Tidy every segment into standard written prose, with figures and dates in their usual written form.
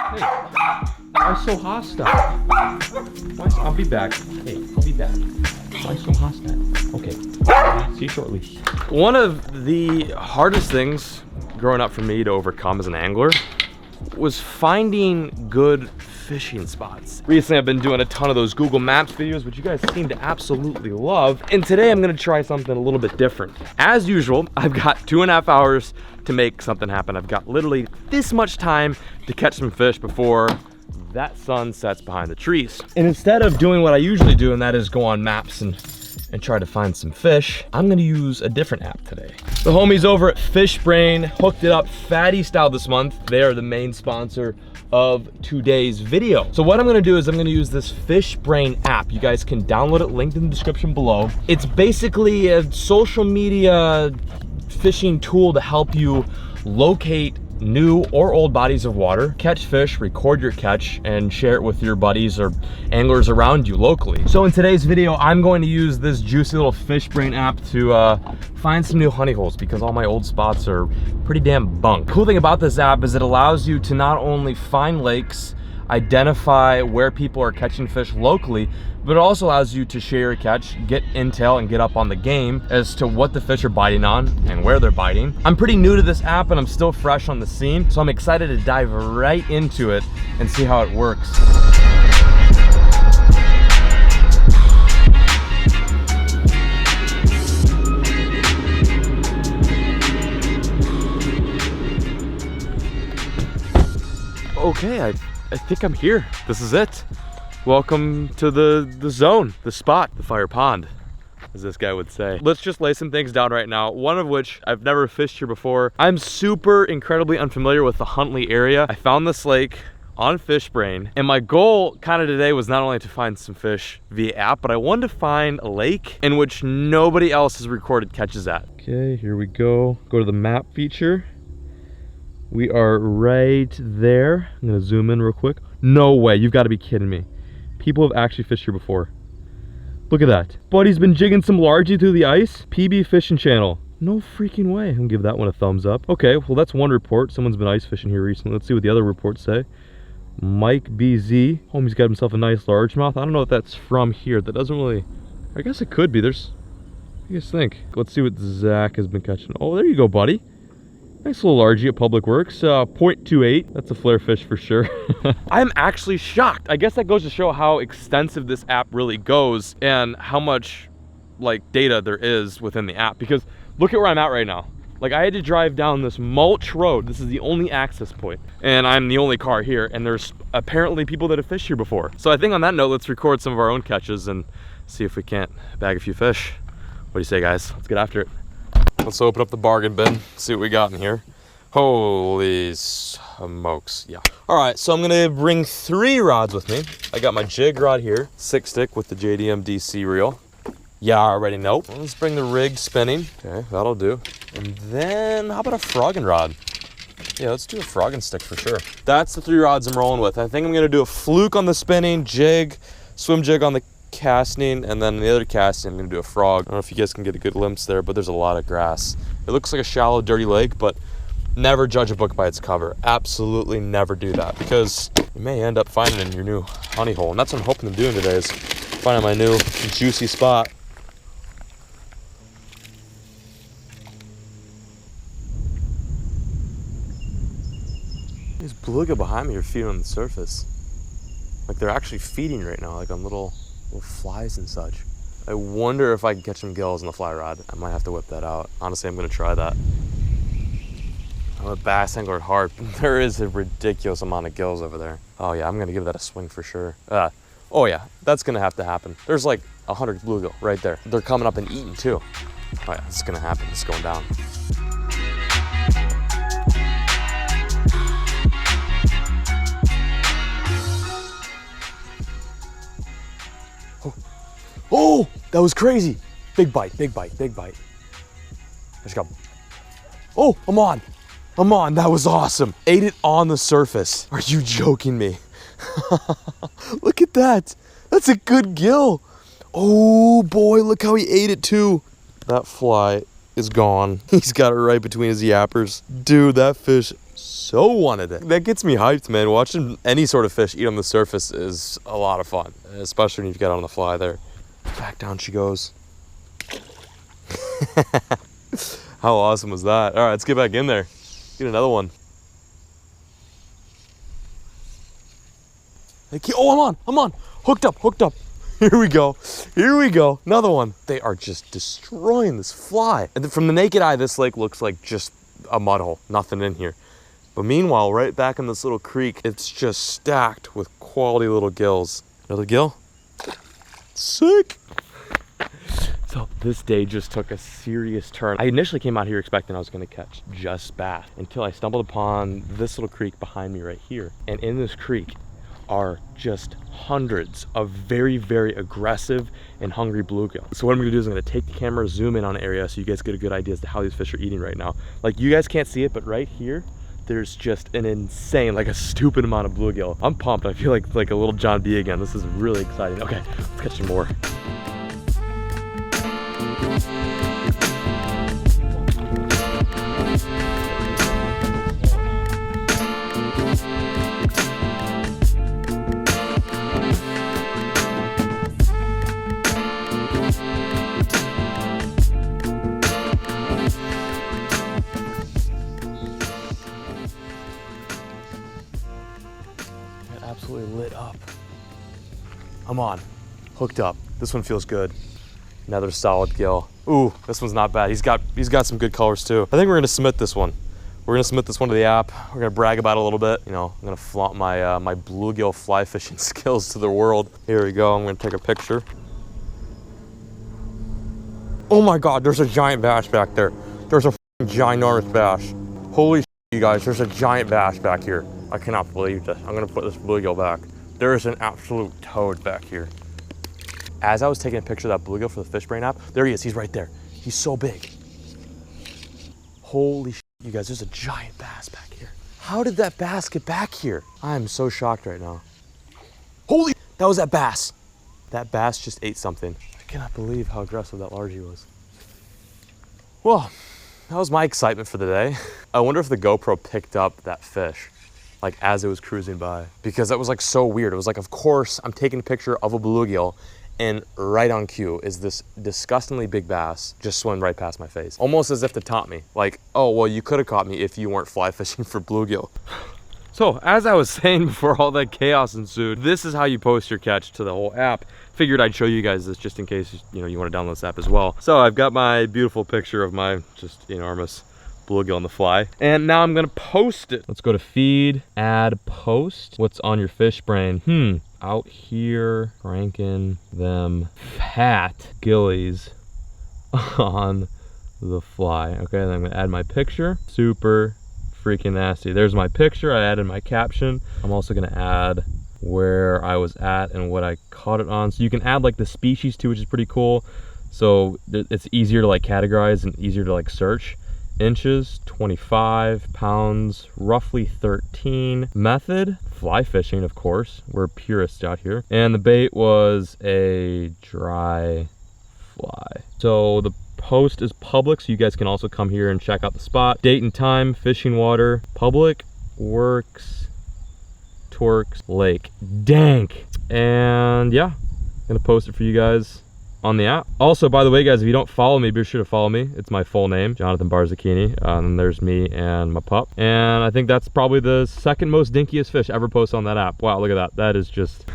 Why so hostile? I'll be back. Hey, I'll be back. Why so hostile? Okay. See you shortly. One of the hardest things growing up for me to overcome as an angler was finding good fishing spots. Recently, I've been doing a ton of those Google Maps videos, which you guys seem to absolutely love. And today I'm gonna try something a little bit different. As usual, I've got 2.5 hours to make something happen. I've got literally this much time to catch some fish before that sun sets behind the trees. And instead of doing what I usually do, and that is go on maps and try to find some fish, I'm gonna use a different app today. The homies over at Fishbrain hooked it up fatty style this month. They are the main sponsor of today's video. So what I'm gonna do is I'm gonna use this Fishbrain app. You guys can download it, linked in the description below. It's basically a social media fishing tool to help you locate new or old bodies of water, catch fish, record your catch, and share it with your buddies or anglers around you locally. So in today's video, I'm going to use this juicy little Fishbrain app to find some new honey holes because all my old spots are pretty damn bunk. Cool thing about this app is it allows you to not only find lakes, identify where people are catching fish locally, but it also allows you to share your catch, get intel, and get up on the game as to what the fish are biting on and where they're biting. I'm pretty new to this app and I'm still fresh on the scene, so I'm excited to dive right into it and see how it works. Okay, I think I'm here. This is it. Welcome to the zone, the spot, the fire pond, as this guy would say. Let's just lay some things down right now, one of which I've never fished here before. I'm super incredibly unfamiliar with the Huntley area. I found this lake on Fishbrain, and my goal kind of today was not only to find some fish via app, but I wanted to find a lake in which nobody else has recorded catches at. Okay, here we go. Go to the map feature. We are right there. I'm gonna zoom in real quick. No way, you've gotta be kidding me. People have actually fished here before. Look at that. Buddy's been jigging some largie through the ice. PB Fishing Channel. No freaking way. I'm gonna give that one a thumbs up. Okay, well that's one report. Someone's been ice fishing here recently. Let's see what the other reports say. Mike BZ. Homie's got himself a nice largemouth. I don't know if that's from here. That doesn't really, I guess it could be. What do you guys think? Let's see what Zach has been catching. Oh, there you go, buddy. Nice little largie at Public Works, 0.28. That's a flare fish for sure. I'm actually shocked. I guess that goes to show how extensive this app really goes and how much like data there is within the app, because look at where I'm at right now. Like I had to drive down this mulch road. This is the only access point and I'm the only car here, and there's apparently people that have fished here before. So I think on that note, let's record some of our own catches and see if we can't bag a few fish. What do you say, guys? Let's get after it. Let's open up the bargain bin, see what we got in here. Holy smokes, yeah. All right, so I'm gonna bring 3 rods with me. I got my jig rod here, 6-stick with the JDM DC reel. Yeah, I already know. Let's bring the rig spinning. Okay, that'll do. And then, how about a frogging rod? Yeah, let's do a frogging stick for sure. That's the 3 rods I'm rolling with. I think I'm gonna do a fluke on the spinning, jig, swim jig on the casting, and then the other casting I'm gonna do a frog. I don't know if you guys can get a good glimpse there, but there's a lot of grass. It looks like a shallow, dirty lake, but never judge a book by its cover. Absolutely never do that, because you may end up finding it in your new honey hole, and that's what I'm hoping to do today, is finding my new juicy spot. These bluegill behind me are feeding on the surface. Like they're actually feeding right now, like on little flies and such. I wonder if I can catch some gills on the fly rod. I might have to whip that out. Honestly, I'm gonna try that. I'm a bass angler at heart. There is a ridiculous amount of gills over there. Oh yeah, I'm gonna give that a swing for sure. Oh yeah, that's gonna have to happen. There's like 100 bluegill right there. They're coming up and eating too. Oh yeah, it's gonna happen. It's going down. Oh, that was crazy. Big bite, big bite, big bite. I just got, oh, I'm on, that was awesome. Ate it on the surface. Are you joking me? Look at that. That's a good gill. Oh boy, look how he ate it too. That fly is gone. He's got it right between his yappers. Dude, that fish so wanted it. That gets me hyped, man. Watching any sort of fish eat on the surface is a lot of fun, especially when you get on the fly there. Back down she goes. How awesome was that? All right, let's get back in there. Get another one. Oh, I'm on. Hooked up. Here we go. Another one. They are just destroying this fly. And then from the naked eye, this lake looks like just a mud hole, nothing in here. But meanwhile, right back in this little creek, it's just stacked with quality little gills. Another gill. Sick. So this day just took a serious turn. I initially came out here expecting I was gonna catch just bass until I stumbled upon this little creek behind me right here. And in this creek are just hundreds of very, very aggressive and hungry bluegill. So what I'm gonna do is I'm gonna take the camera, zoom in on an area so you guys get a good idea as to how these fish are eating right now. Like, you guys can't see it, but right here, there's just an insane, like a stupid amount of bluegill. I'm pumped. I feel like a little John B again. This is really exciting. Okay, let's catch some more. Absolutely lit up. I'm on, hooked up. This one feels good. Another solid gill. Ooh, this one's not bad. He's got some good colors too. I think we're gonna submit this one. We're gonna submit this one to the app. We're gonna brag about it a little bit. You know, I'm gonna flaunt my my bluegill fly fishing skills to the world. Here we go. I'm gonna take a picture. Oh my God, there's a giant bass back there. There's a ginormous bass. Holy shit, you guys, there's a giant bass back here. I cannot believe this. I'm gonna put this bluegill back. There is an absolute toad back here. As I was taking a picture of that bluegill for the Fishbrain app, there he is, he's right there. He's so big. Holy shit, you guys, there's a giant bass back here. How did that bass get back here? I'm so shocked right now. Holy, that was that bass. That bass just ate something. I cannot believe how aggressive that largie was. Well, that was my excitement for the day. I wonder if the GoPro picked up that fish, like as it was cruising by, because that was like so weird. It was like, of course, I'm taking a picture of a bluegill and right on cue is this disgustingly big bass just swimming right past my face. Almost as if to taunt me. Like, oh, well, you could have caught me if you weren't fly fishing for bluegill. So as I was saying before all that chaos ensued, this is how you post your catch to the whole app. Figured I'd show you guys this just in case, you know, you want to download this app as well. So I've got my beautiful picture of my just enormous bluegill on the fly, and now I'm gonna post it. Let's go to feed, add, post. What's on your Fishbrain? Out here cranking them fat gillies on the fly. Okay, then I'm gonna add my picture. Super freaking nasty. There's my picture. I added my caption. I'm also gonna add where I was at and what I caught it on. So you can add like the species too, which is pretty cool. So it's easier to like categorize and easier to like search. Inches, 25 pounds, roughly 13. Method, fly fishing, of course. We're purists out here. And the bait was a dry fly. So the post is public, so you guys can also come here and check out the spot. Date and time, fishing water, public, works, Torques Lake. Dank. And yeah, I'm gonna post it for you guys on the app. Also, by the way, guys, if you don't follow me, be sure to follow me. It's my full name, Jonathan Barzakini. And there's me and my pup. And I think that's probably the second most dinkiest fish ever posted on that app. Wow, look at that. That is just,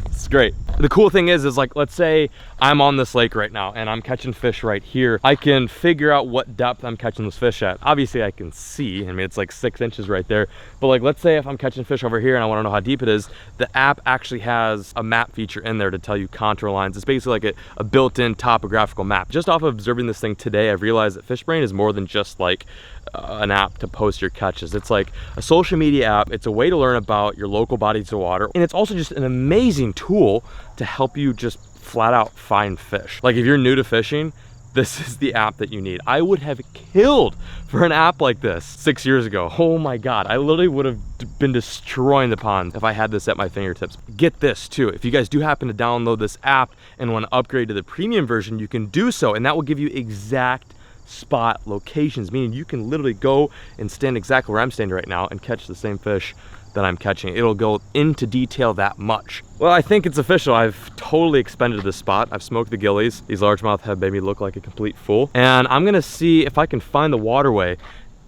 it's great. The cool thing is like, let's say I'm on this lake right now and I'm catching fish right here. I can figure out what depth I'm catching those fish at. Obviously I can see, I mean, it's like 6 inches right there. But like, let's say if I'm catching fish over here and I want to know how deep it is, the app actually has a map feature in there to tell you contour lines. It's basically like a built-in topographical map. Just off of observing this thing today, I've realized that Fishbrain is more than just like an app to post your catches. It's like a social media app. It's a way to learn about your local bodies of water. And it's also just an amazing tool to help you just flat out find fish. Like if you're new to fishing, this is the app that you need. I would have killed for an app like this 6 years ago. Oh my God, I literally would have been destroying the pond if I had this at my fingertips. Get this too, if you guys do happen to download this app and want to upgrade to the premium version, you can do so, and that will give you exact spot locations, meaning you can literally go and stand exactly where I'm standing right now and catch the same fish that I'm catching. It'll go into detail that much. Well, I think it's official. I've totally expended this spot. I've smoked the gillies. These largemouth have made me look like a complete fool. And I'm gonna see if I can find the waterway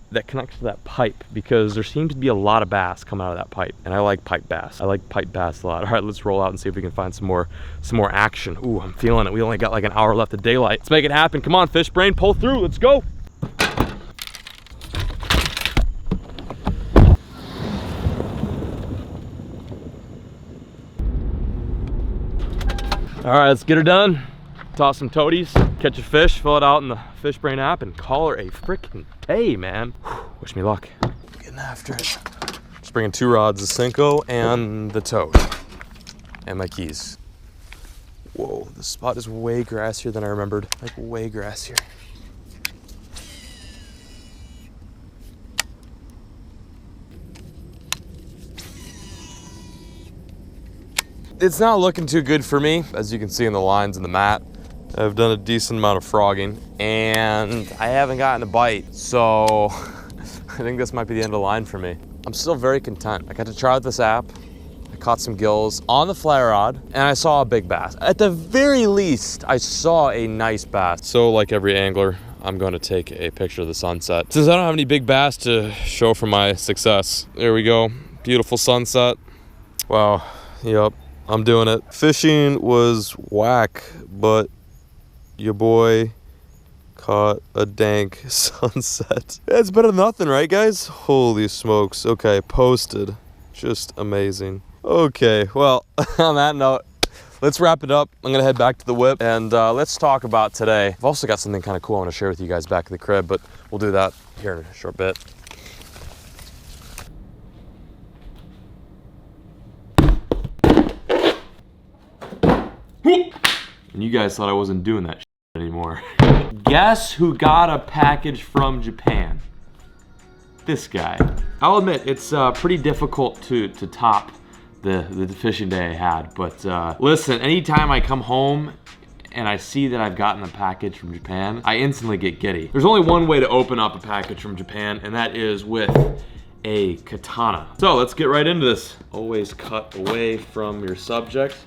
that connects to that pipe, because there seems to be a lot of bass coming out of that pipe. And I like pipe bass. I like pipe bass a lot. All right, let's roll out and see if we can find some more action. Ooh, I'm feeling it. We only got like an hour left of daylight. Let's make it happen. Come on, Fishbrain, pull through. Let's go. All right, let's get her done. Toss some toadies, catch a fish, fill it out in the Fishbrain app, and call her a freaking day, man. Whew, wish me luck. Getting after it. Just bringing 2 rods, the Cinco and the toad, and my keys. Whoa, this spot is way grassier than I remembered. Like way grassier. It's not looking too good for me, as you can see in the lines in the mat. I've done a decent amount of frogging, and I haven't gotten a bite, so I think this might be the end of the line for me. I'm still very content. I got to try out this app. I caught some gills on the fly rod, and I saw a big bass. At the very least, I saw a nice bass. So like every angler, I'm going to take a picture of the sunset. Since I don't have any big bass to show for my success. There we go. Beautiful sunset. Wow. Yep. I'm doing it. Fishing was whack, but your boy caught a dank sunset. It's better than nothing, right, guys? Holy smokes. Okay, posted. Just amazing. Okay, well, on that note, let's wrap it up. I'm gonna head back to the whip, and let's talk about today. I've also got something kind of cool I want to share with you guys back at the crib, but we'll do that here in a short bit. And you guys thought I wasn't doing that shit anymore. Guess who got a package from Japan? This guy. I'll admit, it's pretty difficult to top the fishing day I had, but listen, anytime I come home and I see that I've gotten a package from Japan, I instantly get giddy. There's only one way to open up a package from Japan, and that is with a katana. So let's get right into this. Always cut away from your subject.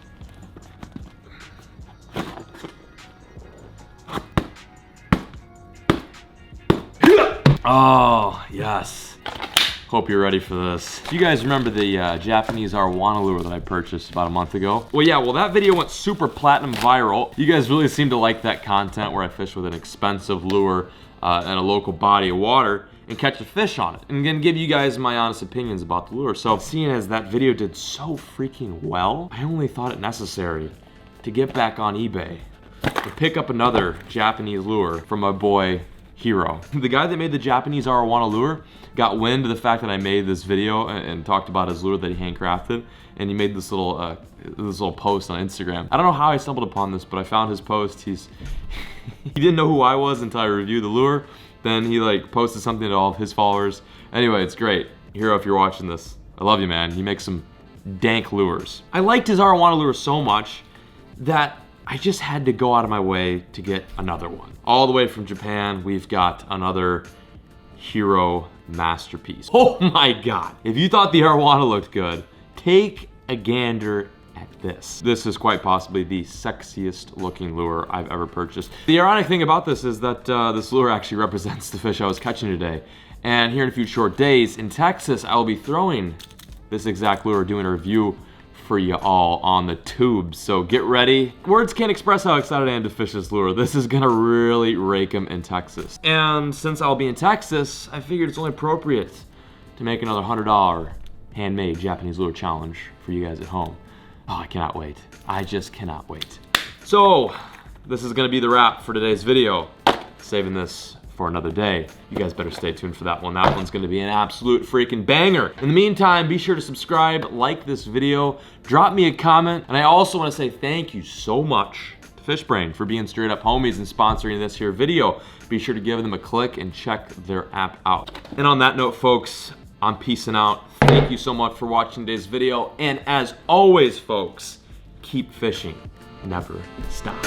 Oh, yes. Hope you're ready for this. You guys remember the Japanese arowana lure that I purchased about a month ago? Well, yeah, that video went super platinum viral. You guys really seem to like that content where I fish with an expensive lure and a local body of water and catch a fish on it. And I'm gonna give you guys my honest opinions about the lure. So seeing as that video did so freaking well, I only thought it necessary to get back on eBay to pick up another Japanese lure from my boy, Hero. The guy that made the Japanese arowana lure got wind of the fact that I made this video and talked about his lure that he handcrafted, and he made this little post on Instagram. I don't know how I stumbled upon this, but I found his post. He didn't know who I was until I reviewed the lure. Then he like posted something to all of his followers. Anyway, it's great. Hero, if you're watching this, I love you, man. He makes some dank lures. I liked his arowana lure so much that I just had to go out of my way to get another one. All the way from Japan, we've got another Hero masterpiece. Oh my God. If you thought the arowana looked good, take a gander at this. This is quite possibly the sexiest looking lure I've ever purchased. The ironic thing about this is that this lure actually represents the fish I was catching today. And here in a few short days in Texas, I will be throwing this exact lure, doing a review for you all on the tubes, so get ready. Words can't express how excited I am to fish this lure. This is gonna really rake them in Texas. And since I'll be in Texas, I figured it's only appropriate to make another $100 handmade Japanese lure challenge for you guys at home. Oh, I cannot wait. I just cannot wait. So, this is gonna be the wrap for today's video. Saving this for another day. You guys better stay tuned for that one. That one's gonna be an absolute freaking banger. In the meantime, be sure to subscribe, like this video, drop me a comment, and I also wanna say thank you so much to Fishbrain for being straight up homies and sponsoring this here video. Be sure to give them a click and check their app out. And on that note, folks, I'm peacing out. Thank you so much for watching today's video, and as always, folks, keep fishing, never stop.